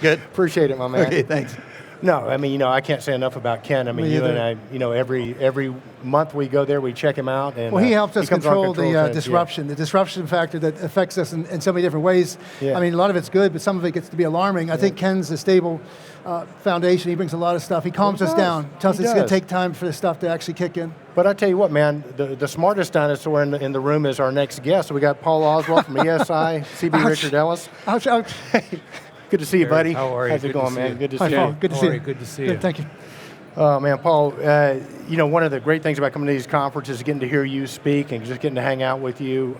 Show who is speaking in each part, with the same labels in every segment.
Speaker 1: Good.
Speaker 2: Appreciate it, my man.
Speaker 1: Okay, thanks.
Speaker 2: No, I mean, I can't say enough about Ken. I mean,
Speaker 3: Me
Speaker 2: you
Speaker 3: either.
Speaker 2: and I, every month we go there, we check him out. And,
Speaker 3: Well, he helps us
Speaker 2: comes on
Speaker 3: control the
Speaker 2: trends,
Speaker 3: the disruption factor that affects us in so many different ways.
Speaker 2: Yeah.
Speaker 3: I mean, a lot of it's good, but some of it gets to be alarming. I think Ken's a stable foundation. He brings a lot of stuff. He calms us down, tells us it's going to take time for this stuff to actually kick in.
Speaker 2: But I tell you what, man, the smartest dinosaur in the room is our next guest. So we got Paul Oswald from ESI, CB Richard Ellis.
Speaker 3: Ouch, ouch.
Speaker 2: Good to see you, buddy.
Speaker 4: How are you?
Speaker 2: How's it going, man? Good to
Speaker 3: Hi,
Speaker 2: see
Speaker 3: Paul.
Speaker 2: you.
Speaker 3: Good to see you.
Speaker 4: Good to see you.
Speaker 3: Good, thank you.
Speaker 2: Oh, man, Paul, one of the great things about coming to these conferences is getting to hear you speak and just getting to hang out with you.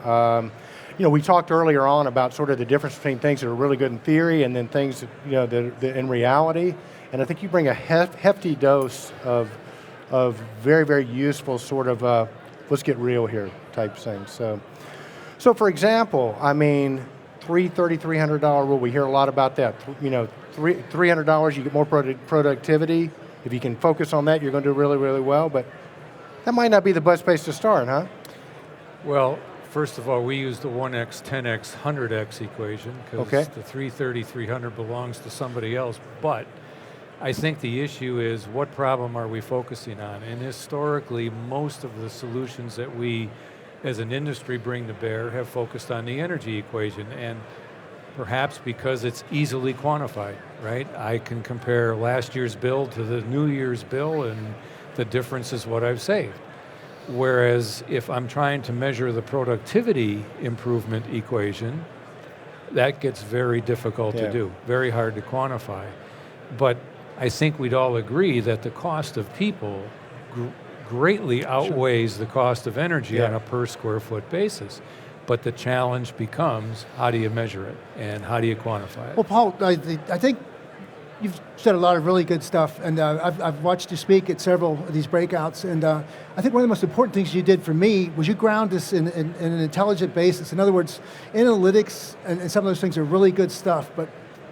Speaker 2: We talked earlier on about sort of the difference between things that are really good in theory and then things that in reality. And I think you bring a hefty dose of very, very useful sort of let's get real here type things. So for example, I mean, $300 rule, we hear a lot about that. $300, you get more productivity. If you can focus on that, you're going to do really, really well. But that might not be the best place to start, huh?
Speaker 4: Well, first of all, we use the 1x, 10x, 100x equation because the 330, 300 belongs to somebody else. But I think the issue is what problem are we focusing on? And historically, most of the solutions that we as an industry bring to bear have focused on the energy equation, and perhaps because it's easily quantified, right? I can compare last year's bill to the new year's bill and the difference is what I've saved. Whereas if I'm trying to measure the productivity improvement equation, that gets very difficult to do, very hard to quantify. But I think we'd all agree that the cost of people greatly outweighs the cost of energy on a per square foot basis. But the challenge becomes, how do you measure it and how do you quantify it?
Speaker 3: Well, Paul, I think you've said a lot of really good stuff, and I've watched you speak at several of these breakouts, and I think one of the most important things you did for me was you ground us in an intelligent basis. In other words, analytics and some of those things are really good stuff, but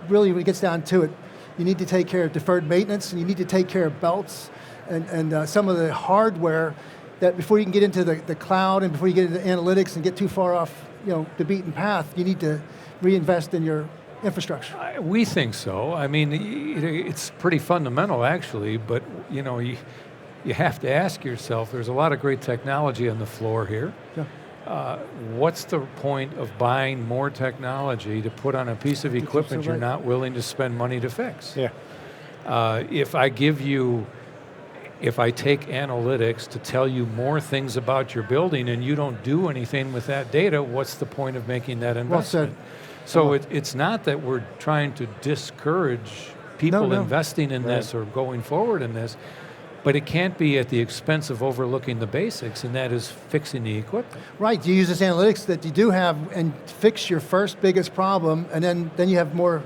Speaker 3: really when it gets down to it, you need to take care of deferred maintenance, and you need to take care of belts, and some of the hardware that before you can get into the cloud and before you get into analytics and get too far off the beaten path, you need to reinvest in your infrastructure.
Speaker 4: We think so. I mean, it's pretty fundamental actually, but you have to ask yourself, there's a lot of great technology on the floor here. Yeah. What's the point of buying more technology to put on a piece of equipment you're not willing to spend money to fix?
Speaker 2: Yeah.
Speaker 4: If I take analytics to tell you more things about your building and you don't do anything with that data, what's the point of making that investment?
Speaker 3: Well said.
Speaker 4: So it's not that we're trying to discourage people investing in this or going forward in this, but it can't be at the expense of overlooking the basics, and that is fixing the equipment.
Speaker 3: Right, you use this analytics that you do have and fix your first biggest problem, and then you have more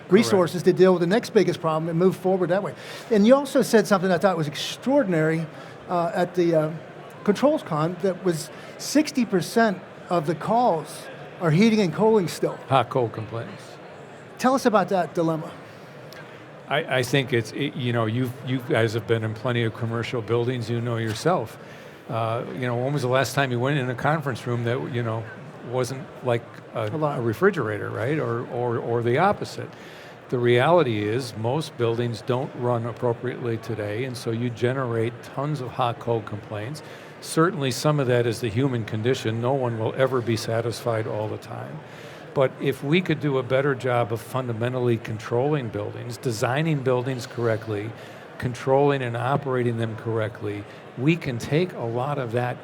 Speaker 3: resources to deal with the next biggest problem and move forward that way. And you also said something I thought was extraordinary at the Controls Con, that was 60% of the calls are heating and cooling still.
Speaker 4: Hot cold complaints.
Speaker 3: Tell us about that dilemma.
Speaker 4: I think you guys have been in plenty of commercial buildings, you know yourself. When was the last time you went in a conference room that wasn't like a refrigerator, right? Or the opposite. The reality is most buildings don't run appropriately today, and so you generate tons of hot-cold complaints. Certainly some of that is the human condition. No one will ever be satisfied all the time. But if we could do a better job of fundamentally controlling buildings, designing buildings correctly, controlling and operating them correctly, we can take a lot of that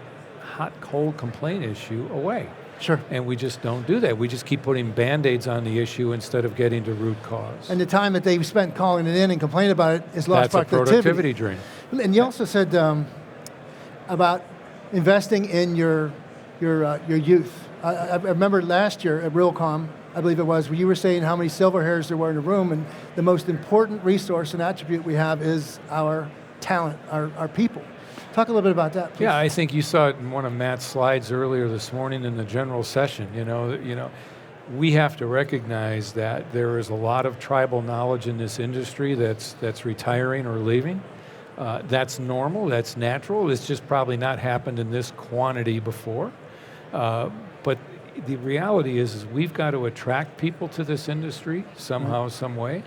Speaker 4: hot-cold complaint issue away.
Speaker 3: Sure.
Speaker 4: And we just don't do that. We just keep putting Band-Aids on the issue instead of getting to root cause.
Speaker 3: And the time that they spent calling it in and complaining about it is lost
Speaker 4: That's a productivity drain.
Speaker 3: And you also said about investing in your youth. I remember last year at RealCom, I believe it was, where you were saying how many silver hairs there were in the room, and the most important resource and attribute we have is our talent, our people. Talk a little bit about that, please.
Speaker 4: Yeah, I think you saw it in one of Matt's slides earlier this morning in the general session. We have to recognize that there is a lot of tribal knowledge in this industry that's retiring or leaving. That's normal, that's natural. It's just probably not happened in this quantity before. But the reality is we've got to attract people to this industry somehow, some way.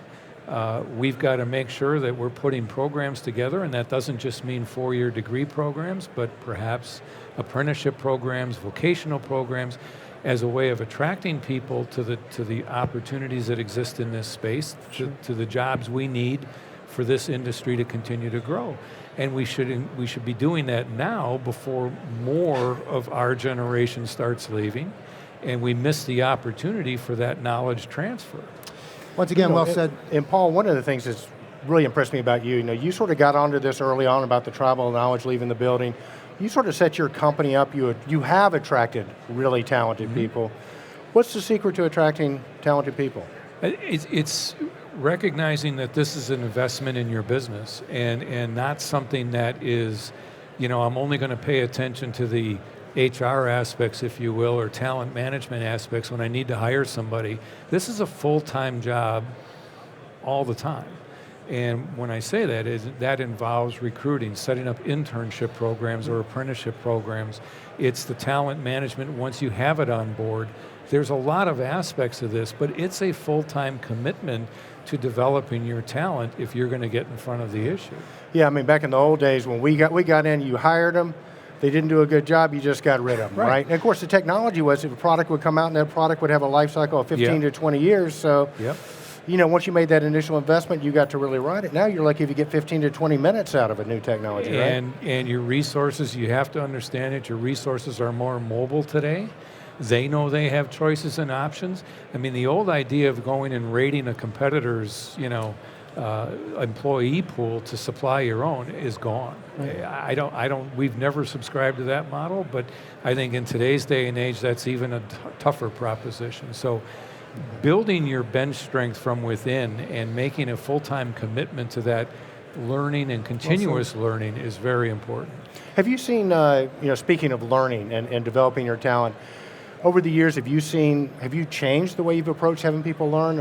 Speaker 4: We've got to make sure that we're putting programs together, and that doesn't just mean 4-year degree programs, but perhaps apprenticeship programs, vocational programs, as a way of attracting people to the opportunities that exist in this space, to the jobs we need for this industry to continue to grow. And we should be doing that now before more of our generation starts leaving, and we miss the opportunity for that knowledge transfer.
Speaker 3: Once again, well said.
Speaker 2: And Paul, one of the things that's really impressed me about you, you sort of got onto this early on about the tribal knowledge leaving the building. You sort of set your company up, you have attracted really talented people. What's the secret to attracting talented people?
Speaker 4: It's recognizing that this is an investment in your business and not something that is, I'm only going to pay attention to the HR aspects, if you will, or talent management aspects when I need to hire somebody. This is a full-time job all the time. And when I say that involves recruiting, setting up internship programs or apprenticeship programs. It's the talent management once you have it on board. There's a lot of aspects of this, but it's a full-time commitment to developing your talent if you're going to get in front of the issue.
Speaker 2: Yeah, I mean, back in the old days when we got in, you hired them, they didn't do a good job, you just got rid of them, right? And of course the technology was, if a product would come out and that product would have a life cycle of 15 to 20 years, so once you made that initial investment, you got to really ride it. Now you're lucky if you get 15 to 20 minutes out of a new technology, right?
Speaker 4: And your resources, you have to understand that your resources are more mobile today. They know they have choices and options. I mean, the old idea of going and raiding a competitor's, employee pool to supply your own is gone. We've never subscribed to that model, but I think in today's day and age, that's even a tougher proposition. So building your bench strength from within and making a full-time commitment to that learning and continuous learning is very important.
Speaker 2: Have you seen, speaking of learning and developing your talent, over the years, have you changed the way you've approached having people learn?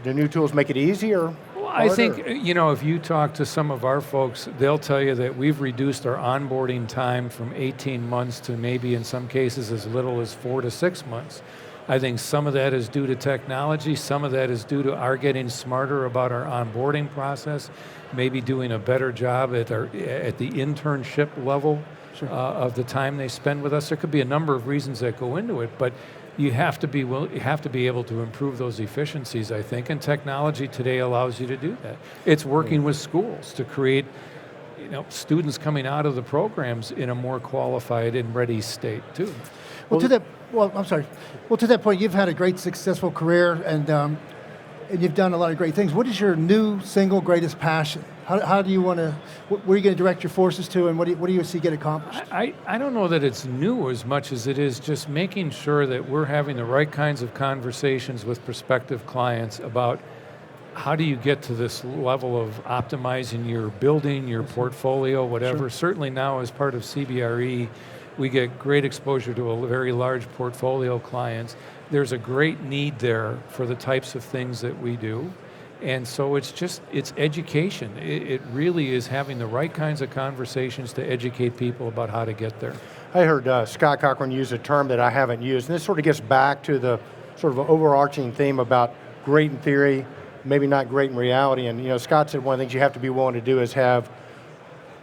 Speaker 2: Do new tools make it easier?
Speaker 4: Well, I think, if you talk to some of our folks, they'll tell you that we've reduced our onboarding time from 18 months to maybe in some cases as little as 4 to 6 months. I think some of that is due to technology, some of that is due to our getting smarter about our onboarding process, maybe doing a better job at the internship level of the time they spend with us. There could be a number of reasons that go into it, but you have to be able to improve those efficiencies, I think, and technology today allows you to do that. It's working with schools to create students coming out of the programs in a more qualified and ready state too.
Speaker 3: To that point, you've had a great, successful career, and you've done a lot of great things. What is your new single greatest passion? How do you want to? Where are you going to direct your forces to, and what do you see get accomplished?
Speaker 4: I don't know that it's new as much as it is just making sure that we're having the right kinds of conversations with prospective clients about how do you get to this level of optimizing your building, your portfolio, whatever. Certainly now as part of CBRE, we get great exposure to a very large portfolio of clients. There's a great need there for the types of things that we do. And so it's education. It really is having the right kinds of conversations to educate people about how to get there.
Speaker 2: I heard Scott Cochran use a term that I haven't used, and this sort of gets back to the sort of overarching theme about great in theory, maybe not great in reality. And Scott said one of the things you have to be willing to do is have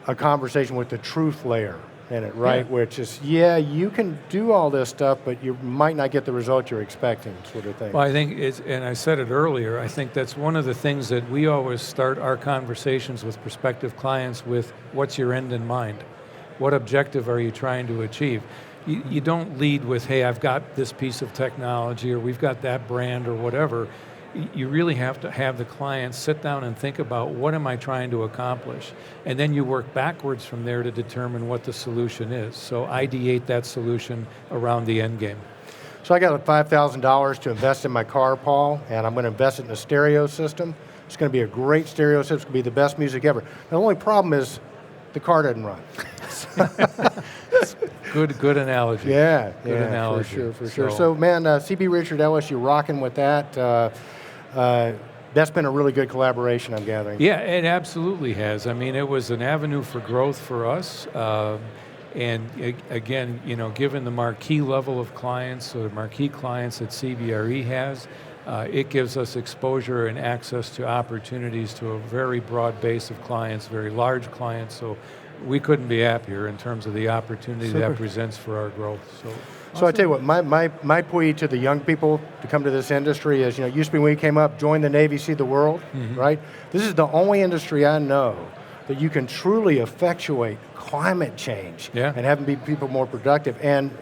Speaker 2: a conversation with the truth layer in it, right?
Speaker 4: Yeah.
Speaker 2: Which is, you can do all this stuff, but you might not get the result you're expecting, sort of thing.
Speaker 4: Well, I think and I said it earlier, I think that's one of the things that we always start our conversations with prospective clients with, what's your end in mind? What objective are you trying to achieve? You don't lead with, hey, I've got this piece of technology, or we've got that brand, or whatever. You really have to have the client sit down and think about, what am I trying to accomplish? And then you work backwards from there to determine what the solution is. So ideate that solution around the end game.
Speaker 2: So I got $5,000 to invest in my car, Paul, and I'm going to invest it in a stereo system. It's going to be a great stereo system. It's going to be the best music ever. The only problem is the car doesn't run.
Speaker 4: Good analogy.
Speaker 2: Good
Speaker 4: analogy.
Speaker 2: For sure. So man, CB Richard Ellis, you're rocking with that. That's been a really good collaboration, I'm gathering.
Speaker 4: Yeah, it absolutely has. I mean, it was an avenue for growth for us. And again, given the marquee level of clients, or the marquee clients that CBRE has, it gives us exposure and access to opportunities to a very broad base of clients, very large clients. So we couldn't be happier in terms of the opportunity that presents for our growth.
Speaker 2: So I tell you what, my plea to the young people to come to this industry is, it used to be when we came up, join the Navy, see the world, right? This is the only industry I know that you can truly effectuate climate change and have people more productive. And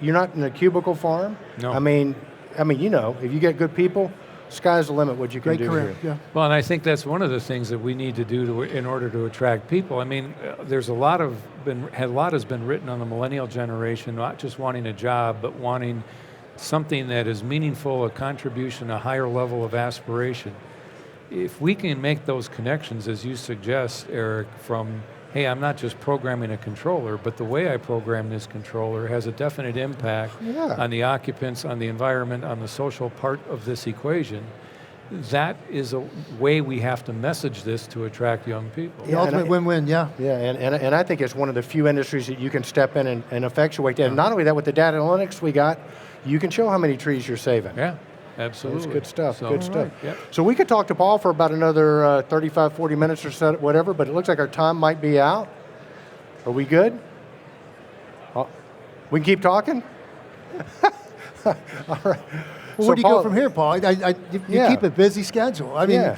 Speaker 2: you're not in a cubicle farm.
Speaker 4: No.
Speaker 2: I mean, if you get good people, sky's the limit what you can do here.
Speaker 3: Yeah.
Speaker 4: Well, and I think that's one of the things that we need to do in order to attract people. I mean, there's a lot has been written on the millennial generation, not just wanting a job, but wanting something that is meaningful, a contribution, a higher level of aspiration. If we can make those connections, as you suggest, Eric, from, hey, I'm not just programming a controller, but the way I program this controller has a definite impact on the occupants, on the environment, on the social part of this equation. That is a way we have to message this to attract young people.
Speaker 3: The ultimate win-win,
Speaker 2: Yeah, and I think it's one of the few industries that you can step in and effectuate that. And not only that, with the data analytics we got, you can show how many trees you're saving.
Speaker 4: Yeah. Absolutely.
Speaker 2: It's good stuff, good stuff.
Speaker 4: Yep.
Speaker 2: So we could talk to Paul for about another 35, 40 minutes or so, whatever, but it looks like our time might be out. Are we good? We can keep talking? All right.
Speaker 3: Well,
Speaker 2: So
Speaker 3: where do you
Speaker 2: Paul,
Speaker 3: go from here, Paul? You keep a busy schedule. I mean,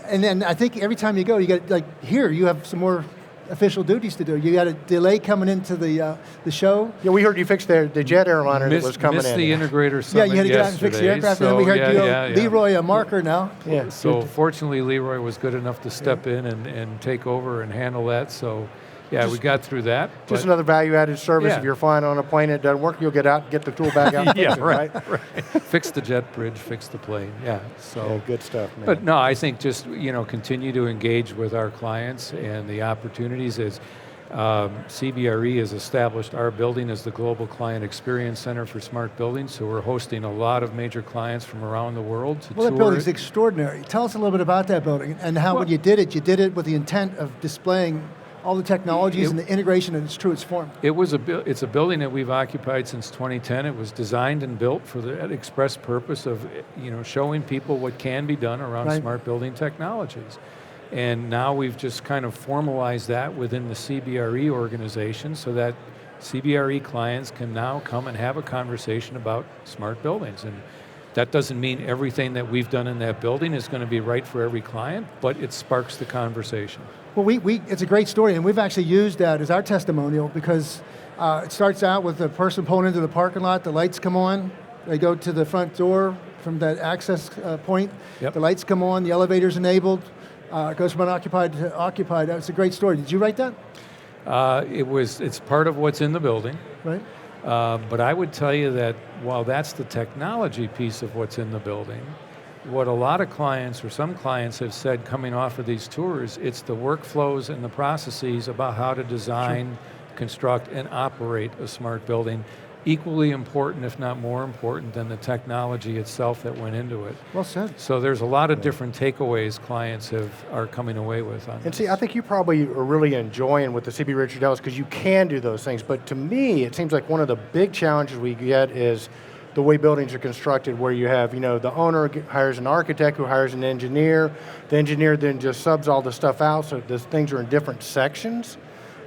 Speaker 3: and then I think every time you go, you get, here, you have some more official duties to do. You got a delay coming into the show.
Speaker 2: Yeah, we heard you fixed the jet airliner that was coming in.
Speaker 4: Missed the integrator summit.
Speaker 3: Yeah, you had to get out and fix the aircraft, and then we heard you owe Leroy a marker now.
Speaker 2: Yeah.
Speaker 4: So fortunately, Leroy was good enough to step in and take over and handle that. So we got through that.
Speaker 2: Just another value-added service. If you're flying on a plane and it doesn't work, you'll get out and get the tool back out and fix it, right?
Speaker 4: Fix the jet bridge, fix the plane. So
Speaker 2: good stuff, man.
Speaker 4: But no, I think just continue to engage with our clients and the opportunities. As CBRE has established our building as the Global Client Experience Center for Smart Buildings, so we're hosting a lot of major clients from around the world to tour.
Speaker 3: That building's extraordinary. Tell us a little bit about that building and how when you did it with the intent of displaying all the technologies and the integration in its truest form.
Speaker 4: It's a building that we've occupied since 2010. It was designed and built for the express purpose of showing people what can be done around smart building technologies. And now we've just kind of formalized that within the CBRE organization so that CBRE clients can now come and have a conversation about smart buildings. And that doesn't mean everything that we've done in that building is going to be right for every client, but it sparks the conversation.
Speaker 3: Well, it's a great story, and we've actually used that as our testimonial because it starts out with a person pulling into the parking lot, the lights come on, they go to the front door from that access point, the lights come on, the elevator's enabled, it goes from unoccupied to occupied. It's a great story. Did you write that?
Speaker 4: It's part of what's in the building.
Speaker 3: Right.
Speaker 4: But I would tell you that while that's the technology piece of what's in the building, what a lot of clients or some clients have said coming off of these tours, it's the workflows and the processes about how to design, construct, and operate a smart building. Equally important, if not more important, than the technology itself that went into it.
Speaker 3: Well said.
Speaker 4: So there's a lot of different takeaways clients are coming away with on
Speaker 2: And
Speaker 4: this.
Speaker 2: see, I think you probably are really enjoying with the CB Richard Dallas because you can do those things. But to me, it seems like one of the big challenges we get is the way buildings are constructed, where you have, the owner hires an architect who hires an engineer. The engineer then just subs all the stuff out, so the things are in different sections,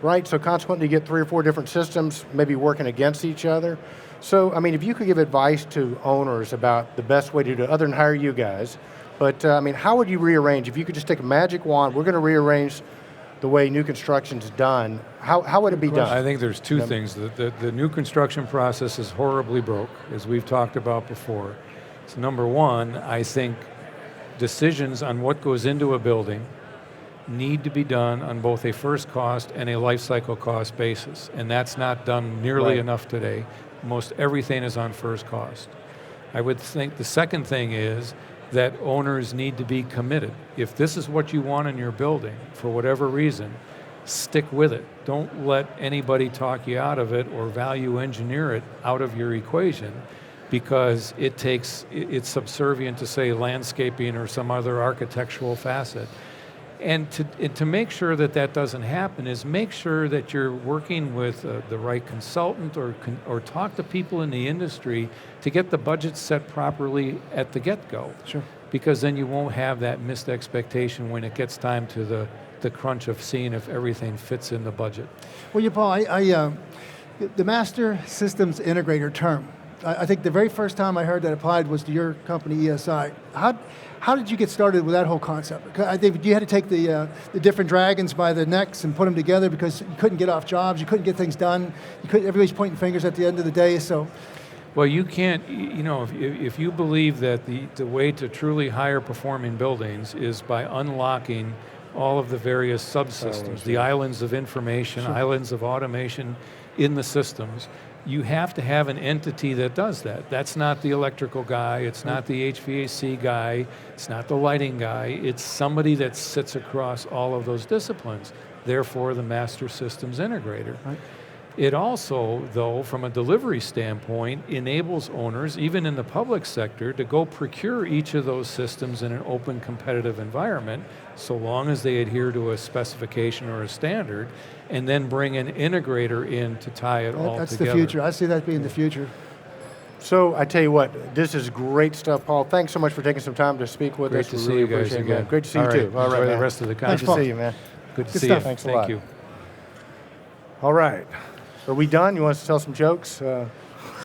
Speaker 2: right? So consequently, you get 3 or 4 different systems maybe working against each other. So, I mean, if you could give advice to owners about the best way to do it, other than hire you guys, but how would you rearrange? If you could just take a magic wand, we're going to rearrange the way new construction's done, how would it be done?
Speaker 4: I think there's two things. The new construction process is horribly broke, as we've talked about before. So number one, I think decisions on what goes into a building need to be done on both a first cost and a life cycle cost basis. And that's not done nearly enough today. Most everything is on first cost. I would think the second thing is that owners need to be committed. If this is what you want in your building, for whatever reason, stick with it. Don't let anybody talk you out of it or value engineer it out of your equation, because it's subservient to, say, landscaping or some other architectural facet. And to make sure that that doesn't happen is make sure that you're working with the right consultant or talk to people in the industry to get the budget set properly at the get-go.
Speaker 3: Sure. Because
Speaker 4: then you won't have that missed expectation when it gets time to the crunch of seeing if everything fits in the budget.
Speaker 3: Well, Paul, the Master Systems Integrator term, I think the very first time I heard that applied was to your company, ESI. How did you get started with that whole concept? I think you had to take the different dragons by the necks and put them together because you couldn't get off jobs, you couldn't get things done, everybody's pointing fingers at the end of the day, so.
Speaker 4: Well, you can't, if you believe that the way to truly higher performing buildings is by unlocking all of the various subsystems, the islands of information, islands of automation in the systems, you have to have an entity that does that. That's not the electrical guy, it's not the HVAC guy, it's not the lighting guy, it's somebody that sits across all of those disciplines, therefore the Master Systems Integrator.
Speaker 3: Right.
Speaker 4: It also, though, from a delivery standpoint, enables owners, even in the public sector, to go procure each of those systems in an open competitive environment, so long as they adhere to a specification or a standard, and then bring an integrator in to tie it all
Speaker 3: That's
Speaker 4: together.
Speaker 3: the future. I see that being the future.
Speaker 2: So I tell you what, this is great stuff, Paul. Thanks so much for taking some time to speak with us.
Speaker 4: Great to
Speaker 2: We
Speaker 4: see
Speaker 2: really
Speaker 4: you guys
Speaker 2: appreciate it,
Speaker 4: again.
Speaker 2: man. Great to see
Speaker 4: All
Speaker 2: you
Speaker 4: right.
Speaker 2: too. All right,
Speaker 4: Enjoy
Speaker 2: man.
Speaker 4: the rest of the
Speaker 2: Good
Speaker 4: conference.
Speaker 2: to see you, man.
Speaker 4: Good to
Speaker 3: Good
Speaker 4: see
Speaker 3: stuff.
Speaker 4: you.
Speaker 2: Thanks a
Speaker 4: Thank
Speaker 2: lot.
Speaker 4: you.
Speaker 2: All right. Are we done? You want us to tell some jokes?